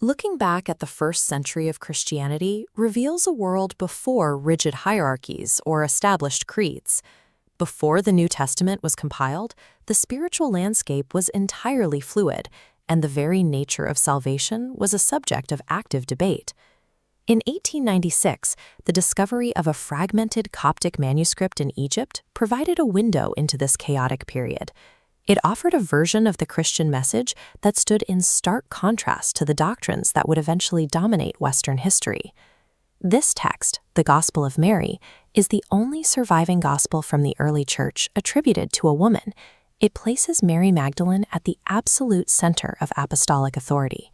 Looking back at the first century of Christianity reveals a world before rigid hierarchies or established creeds. Before the New Testament was compiled, the spiritual landscape was entirely fluid, and the very nature of salvation was a subject of active debate. In 1896, the discovery of a fragmented Coptic manuscript in Egypt provided a window into this chaotic period. It offered a version of the Christian message that stood in stark contrast to the doctrines that would eventually dominate Western history. This text, the Gospel of Mary, is the only surviving gospel from the early church attributed to a woman. It places Mary Magdalene at the absolute center of apostolic authority.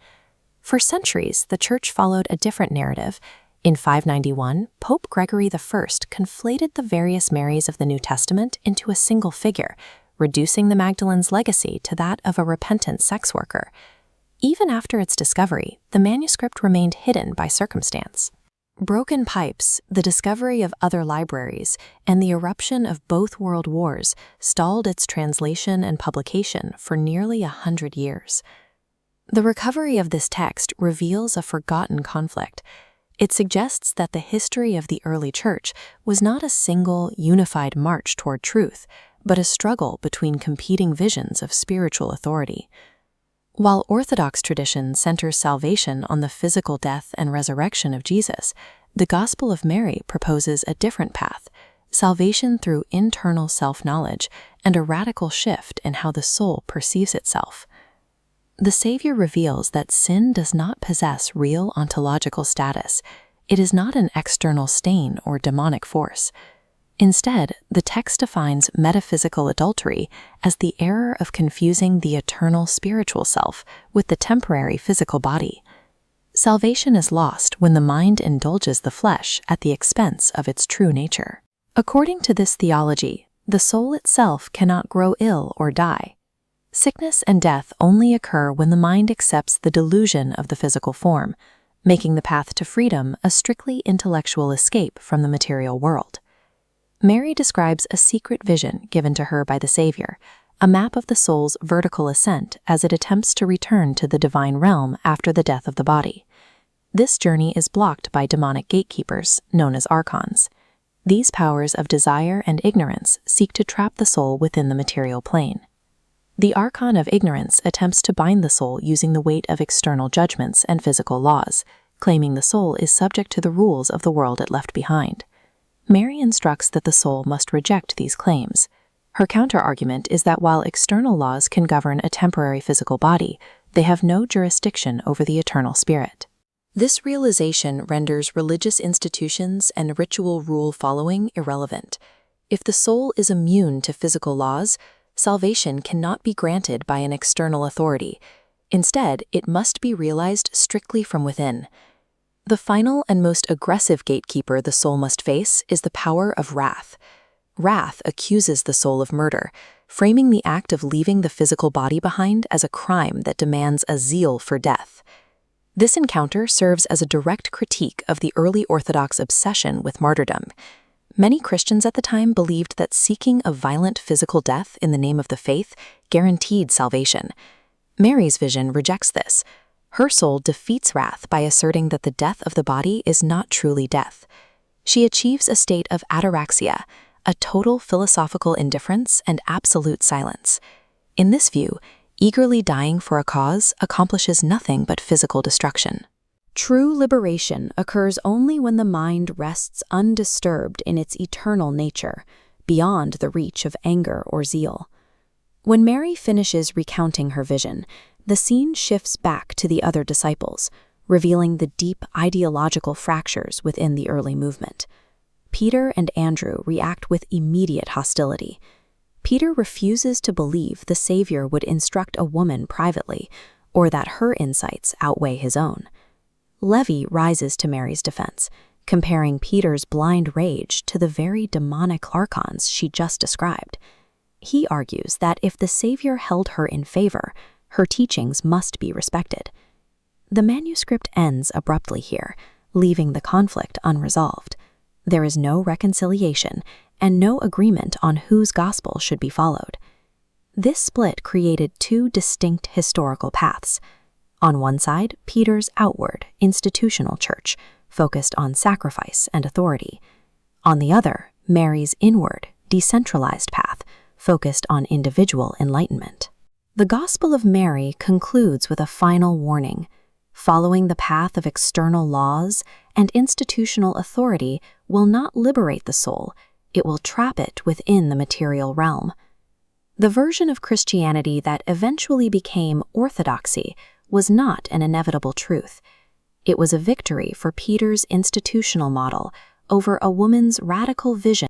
For centuries, the Church followed a different narrative. In 591, Pope Gregory I conflated the various Marys of the New Testament into a single figure, reducing the Magdalene's legacy to that of a repentant sex worker. Even after its discovery, the manuscript remained hidden by circumstance. Broken pipes, the discovery of other libraries, and the eruption of both world wars stalled its translation and publication for nearly 100 years. The recovery of this text reveals a forgotten conflict. It suggests that the history of the early church was not a single, unified march toward truth, but a struggle between competing visions of spiritual authority. While Orthodox tradition centers salvation on the physical death and resurrection of Jesus, the Gospel of Mary proposes a different path, salvation through internal self-knowledge and a radical shift in how the soul perceives itself. The Savior reveals that sin does not possess real ontological status. It is not an external stain or demonic force. Instead, the text defines metaphysical adultery as the error of confusing the eternal spiritual self with the temporary physical body. Salvation is lost when the mind indulges the flesh at the expense of its true nature. According to this theology, the soul itself cannot grow ill or die. Sickness and death only occur when the mind accepts the delusion of the physical form, making the path to freedom a strictly intellectual escape from the material world. Mary describes a secret vision given to her by the Savior, a map of the soul's vertical ascent as it attempts to return to the divine realm after the death of the body. This journey is blocked by demonic gatekeepers, known as Archons. These powers of desire and ignorance seek to trap the soul within the material plane. The Archon of ignorance attempts to bind the soul using the weight of external judgments and physical laws, claiming the soul is subject to the rules of the world it left behind. Mary instructs that the soul must reject these claims. Her counter-argument is that while external laws can govern a temporary physical body, they have no jurisdiction over the eternal spirit. This realization renders religious institutions and ritual rule following irrelevant. If the soul is immune to physical laws, salvation cannot be granted by an external authority. Instead, it must be realized strictly from within. The final and most aggressive gatekeeper the soul must face is the power of wrath. Wrath accuses the soul of murder, framing the act of leaving the physical body behind as a crime that demands a zeal for death. This encounter serves as a direct critique of the early Orthodox obsession with martyrdom. Many Christians at the time believed that seeking a violent physical death in the name of the faith guaranteed salvation. Mary's vision rejects this. Her soul defeats wrath by asserting that the death of the body is not truly death. She achieves a state of ataraxia, a total philosophical indifference and absolute silence. In this view, eagerly dying for a cause accomplishes nothing but physical destruction. True liberation occurs only when the mind rests undisturbed in its eternal nature, beyond the reach of anger or zeal. When Mary finishes recounting her vision, the scene shifts back to the other disciples, revealing the deep ideological fractures within the early movement. Peter and Andrew react with immediate hostility. Peter refuses to believe the Savior would instruct a woman privately, or that her insights outweigh his own. Levi rises to Mary's defense, comparing Peter's blind rage to the very demonic archons she just described. He argues that if the Savior held her in favor, her teachings must be respected. The manuscript ends abruptly here, leaving the conflict unresolved. There is no reconciliation and no agreement on whose gospel should be followed. This split created two distinct historical paths. On one side, Peter's outward, institutional church, focused on sacrifice and authority. On the other, Mary's inward, decentralized path, focused on individual enlightenment. The Gospel of Mary concludes with a final warning. Following the path of external laws and institutional authority will not liberate the soul, it will trap it within the material realm. The version of Christianity that eventually became orthodoxy was not an inevitable truth. It was a victory for Peter's institutional model over a woman's radical vision